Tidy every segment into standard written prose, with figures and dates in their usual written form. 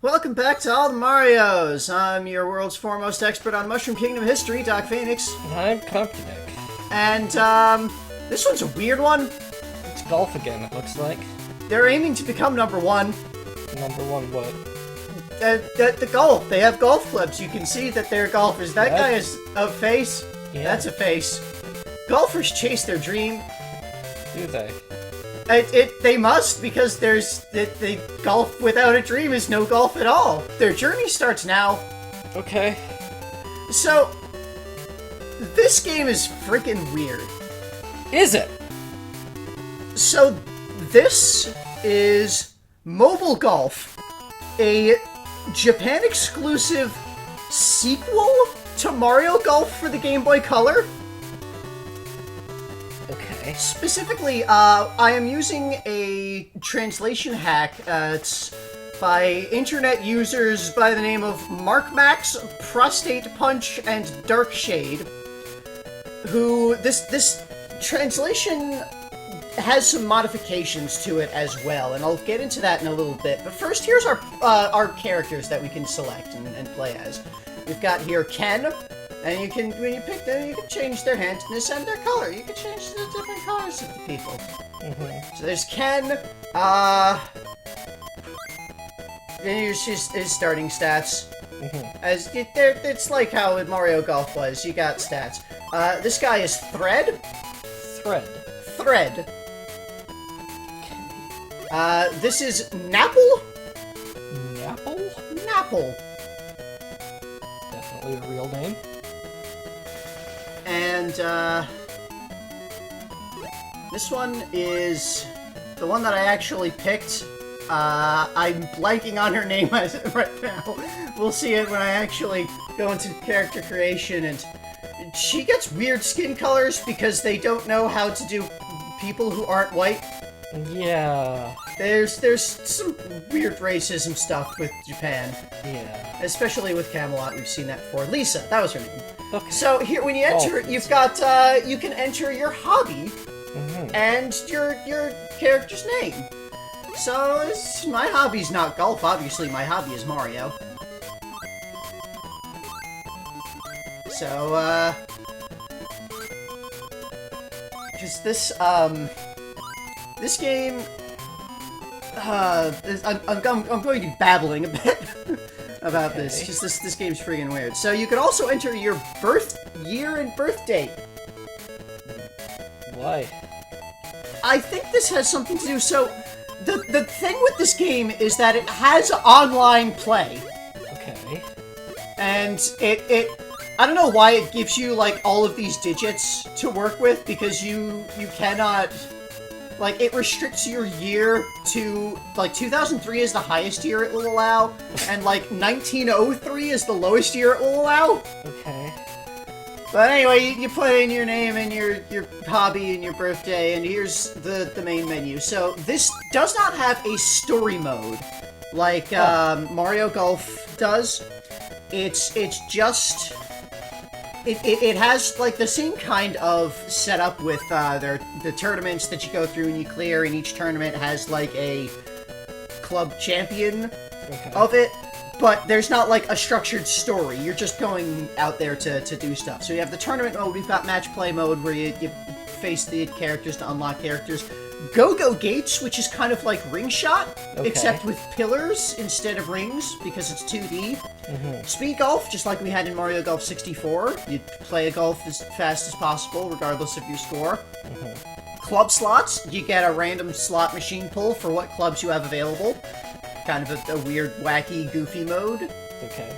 Welcome back to All the Marios. I'm your world's foremost expert on Mushroom Kingdom history, Doc Phoenix. And I'm Comptonic. And, this one's a weird one. It's golf again, it looks like. They're aiming to become number one. Number one what? The golf. They have golf clubs. You can see that they're golfers. That guy is a face. Yeah. That's a face. Golfers chase their dream. Do they? They must, because the golf without a dream is no golf at all. Their journey starts now. Okay. So, this game is freaking weird. Is it? So, this is Mobile Golf, a Japan-exclusive sequel to Mario Golf for the Game Boy Color. Okay. Specifically, I am using a translation hack. It's by internet users by the name of MarkMax, Prostate Punch, and Dark Shade. Who this translation has some modifications to it as well, and I'll get into that in a little bit. But first, here's our characters that we can select and play as. We've got here Ken. And you can, when you pick them, you can change their handedness and their color. You can change the different colors of the people. Mm-hmm. So there's Ken, then here's his starting stats. Mm-hmm. It's like how in Mario Golf was, you got stats. This guy is Thread. Thread. This is Napple. Napple? Definitely a real name. And, this one is the one that I actually picked. I'm blanking on her name right now. We'll see it when I actually go into character creation, and she gets weird skin colors because they don't know how to do people who aren't white. Yeah. There's some weird racism stuff with Japan. Yeah. Especially with Camelot, we've seen that before. Lisa, that was her name. Okay. So here, when you enter, you've got, you can enter your hobby and your character's name. So, my hobby's not golf, obviously my hobby is Mario. So, because this game, I'm going to be babbling a bit about this, because this game's freaking weird. So you can also enter your birth year and birth date. Why? I think this has something to do, so the thing with this game is that it has online play. Okay. And I don't know why it gives you, like, all of these digits to work with, because you cannot, like, it restricts your year to, like, 2003 is the highest year it will allow, and, like, 1903 is the lowest year it will allow. Okay. But anyway, you put in your name and your hobby and your birthday, and here's the main menu. So, this does not have a story mode like Mario Golf does. It's just... It has, like, the same kind of setup with the tournaments that you go through and you clear, and each tournament has, like, a club champion of it, but there's not, like, a structured story. You're just going out there to do stuff. So you have the tournament mode, we've got match play mode, where you face the characters to unlock characters. Go-Go Gates, which is kind of like Ring Shot, except with pillars instead of rings, because it's 2D. Speed Golf, just like we had in Mario Golf 64. You play a golf as fast as possible, regardless of your score. Club Slots, you get a random slot machine pull for what clubs you have available. Kind of a weird, wacky, goofy mode. Okay.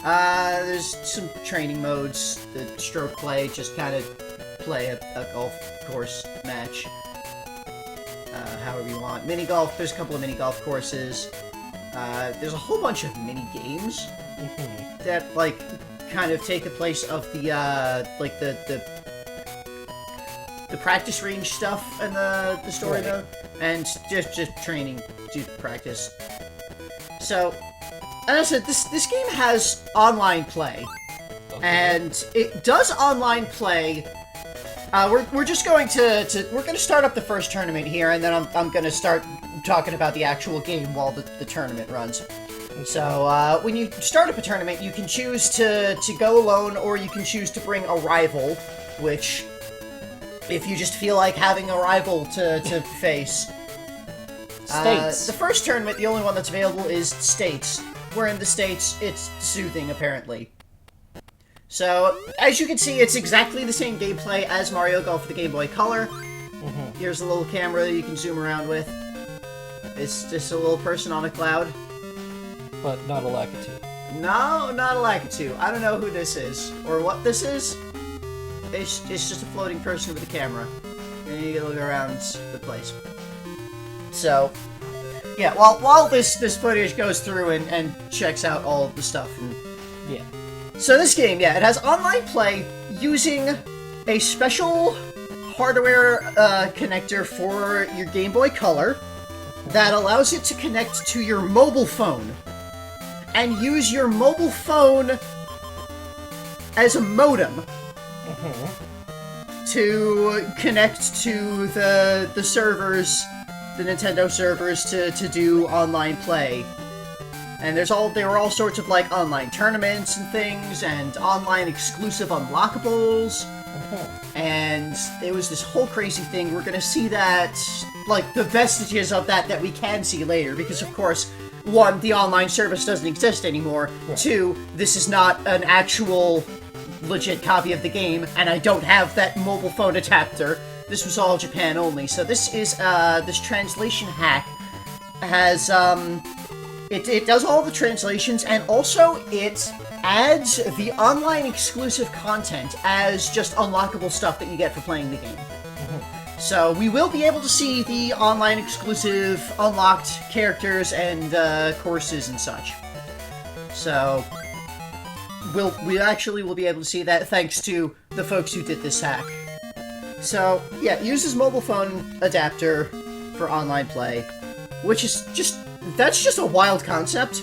There's some training modes. The stroke play, just kind of play a golf course match. However you want. Mini golf, there's a couple of mini golf courses. There's a whole bunch of mini games that, like, kind of take the place of the, like, the practice range stuff and the story mode, and just training to practice. So, as I said, this game has online play, and it does online play. We're just going to we're going to start up the first tournament here, and then I'm going to start talking about the actual game while the tournament runs. So, when you start up a tournament, you can choose to go alone, or you can choose to bring a rival, which, if you just feel like having a rival to face. States. The first tournament, the only one that's available, is States. Where in the States, it's soothing, apparently. So, as you can see, it's exactly the same gameplay as Mario Golf for the Game Boy Color. Here's a little camera that you can zoom around with. It's just a little person on a cloud. But not a Lakitu. No, not a Lakitu. I don't know who this is, or what this is. It's just a floating person with a camera. And you can look around the place. So, yeah, while this footage goes through and checks out all of the stuff. And, yeah. So this game, yeah, it has online play using a special hardware connector for your Game Boy Color that allows it to connect to your mobile phone. And use your mobile phone as a modem to connect to the servers, the Nintendo servers, to do online play. And there were all sorts of like online tournaments and things, and online exclusive unlockables. And it was this whole crazy thing. We're gonna see that, like, the vestiges of that we can see later, because of course, one, the online service doesn't exist anymore. Right. Two, this is not an actual legit copy of the game, and I don't have that mobile phone adapter. This was all Japan only. So this is, this translation hack has, it does all the translations, and also it adds the online exclusive content as just unlockable stuff that you get for playing the game. So we will be able to see the online exclusive unlocked characters and courses and such. So we actually will be able to see that thanks to the folks who did this hack. So yeah, it uses mobile phone adapter for online play, which is that's just a wild concept.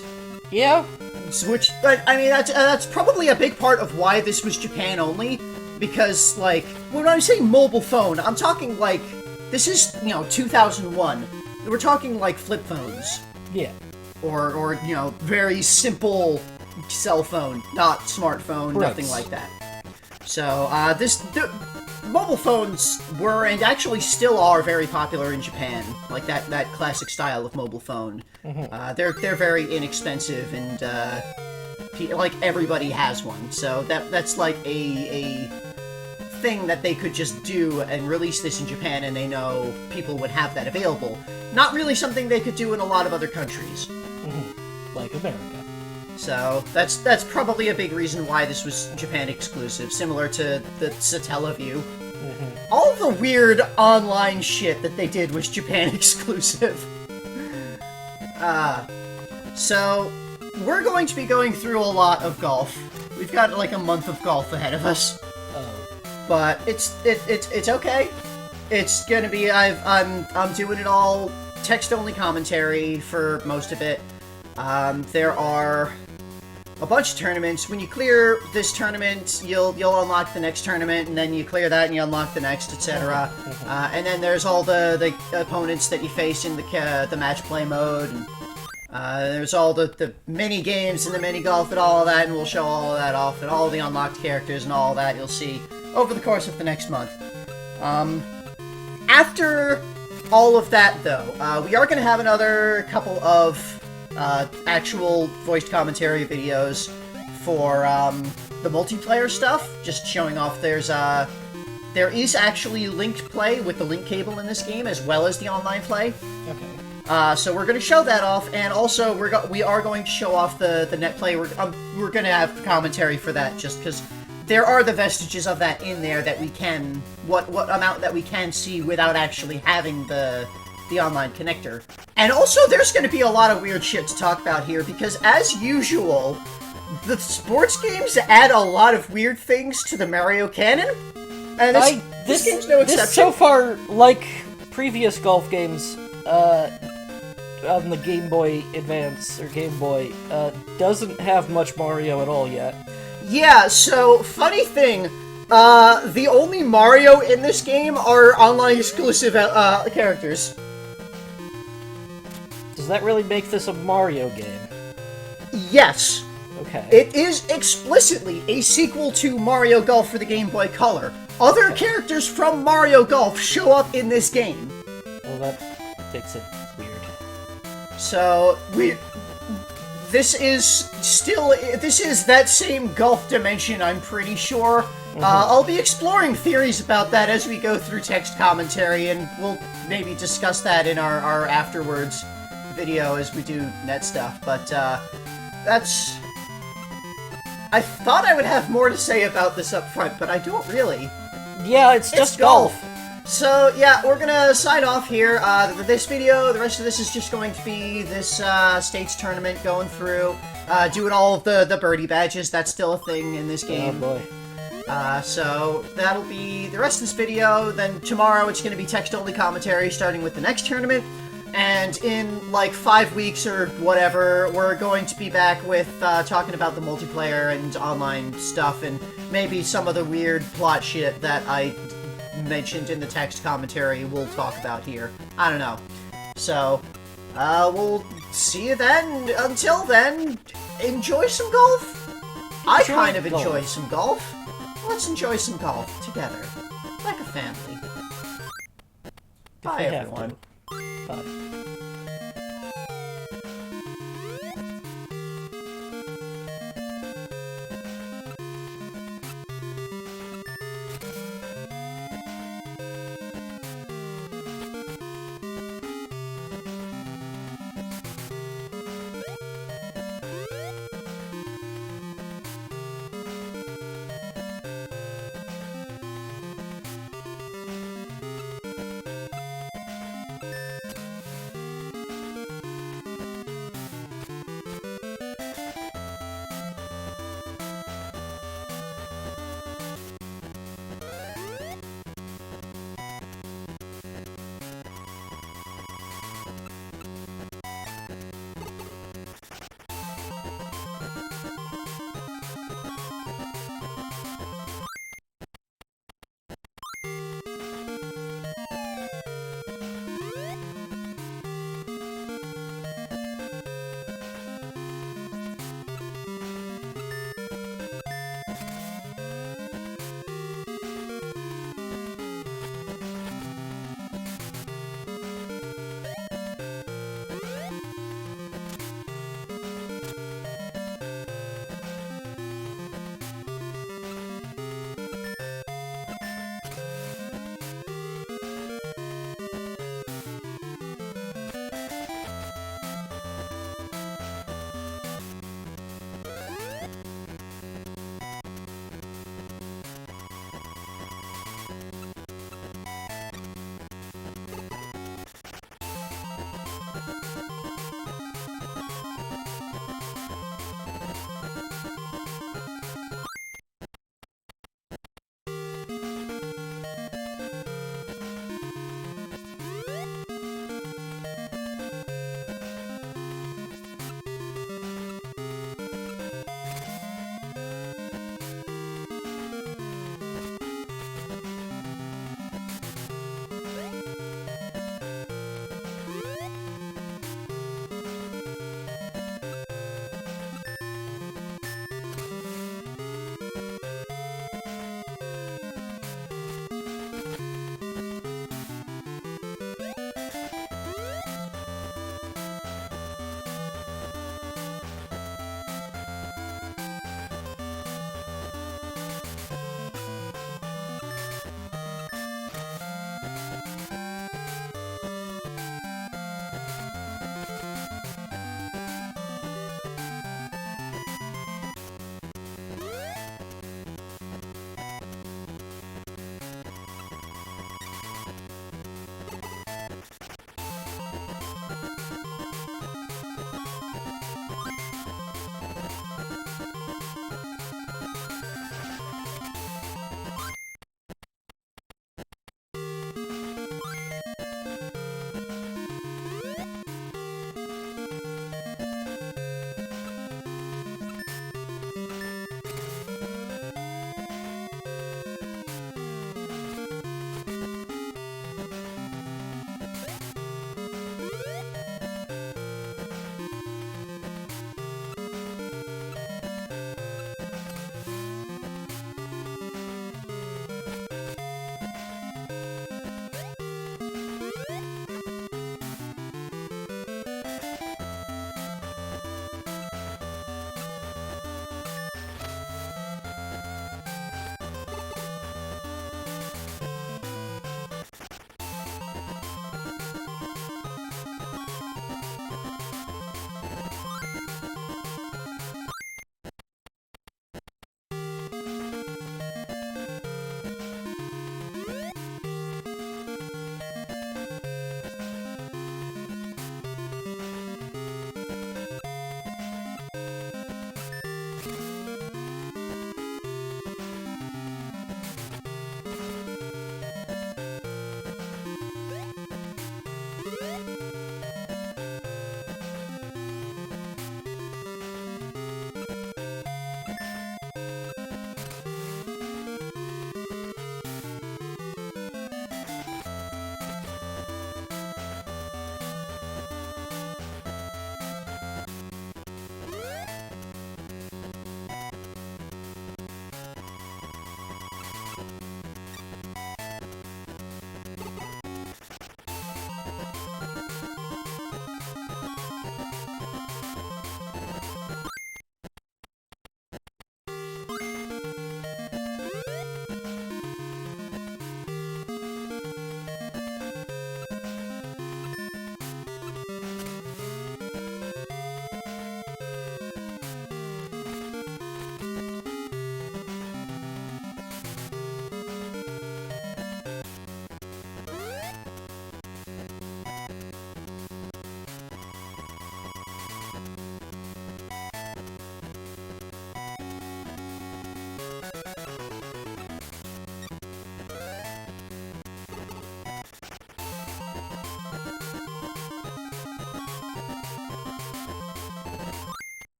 Yeah. Which, I mean, that's probably a big part of why this was Japan only. Because, like, when I say mobile phone, I'm talking, like, this is, 2001. We're talking, like, flip phones. Yeah. Or very simple cell phone, not smartphone, right. Nothing like that. So, mobile phones were, and actually still are, very popular in Japan. Like, that classic style of mobile phone. They're very inexpensive, and, like, everybody has one. So, that's like a thing that they could just do and release this in Japan, and they know people would have that available. Not really something they could do in a lot of other countries. Like America. So that's probably a big reason why this was Japan exclusive, similar to the Satellaview. All the weird online shit that they did was Japan exclusive. So we're going to be going through a lot of golf. We've got like a month of golf ahead of us. But it's okay. It's gonna be I'm doing it all text only commentary for most of it. There are a bunch of tournaments. When you clear this tournament, you'll unlock the next tournament, and then you clear that and you unlock the next, etc. And then there's all the opponents that you face in the match play mode. And, there's all the mini games and the mini golf and all of that, and we'll show all of that off, and all the unlocked characters and all of that you'll see over the course of the next month. After all of that, though, we are going to have another couple of actual voiced commentary videos for the multiplayer stuff, just showing off there is actually linked play with the link cable in this game, as well as the online play. Okay. So we're going to show that off, and also we are going to show off the net play. We're going to have commentary for that, just because there are the vestiges of that in there that we can, what amount that we can see without actually having the online connector. And also, there's going to be a lot of weird shit to talk about here, because as usual, the sports games add a lot of weird things to the Mario canon. And this game's no exception. This, so far, like previous golf games, on the Game Boy Advance, or Game Boy, doesn't have much Mario at all yet. Yeah, so, funny thing, the only Mario in this game are online exclusive characters. does that really make this a Mario game? Yes. Okay. It is explicitly a sequel to Mario Golf for the Game Boy Color. Other characters from Mario Golf show up in this game. Well, that makes it weird. So, this is that same golf dimension, I'm pretty sure. I'll be exploring theories about that as we go through text commentary, and we'll maybe discuss that in our afterwards video as we do net stuff, but that's... I thought I would have more to say about this up front, but I don't really. Yeah, it's just golf. So, yeah, we're gonna sign off here. This video, the rest of this is just going to be this States tournament going through, doing all of the Birdie badges. That's still a thing in this game. Oh, boy. So, that'll be the rest of this video. Then tomorrow it's gonna be text-only commentary, starting with the next tournament. And in, like, 5 weeks or whatever, we're going to be back with talking about the multiplayer and online stuff, and maybe some of the weird plot shit that I mentioned in the text commentary we'll talk about here. I don't know. So, we'll see you then. Until then, enjoy some golf. I kind of enjoy some golf. Let's enjoy some golf together, like a family. Bye, everyone. Bye.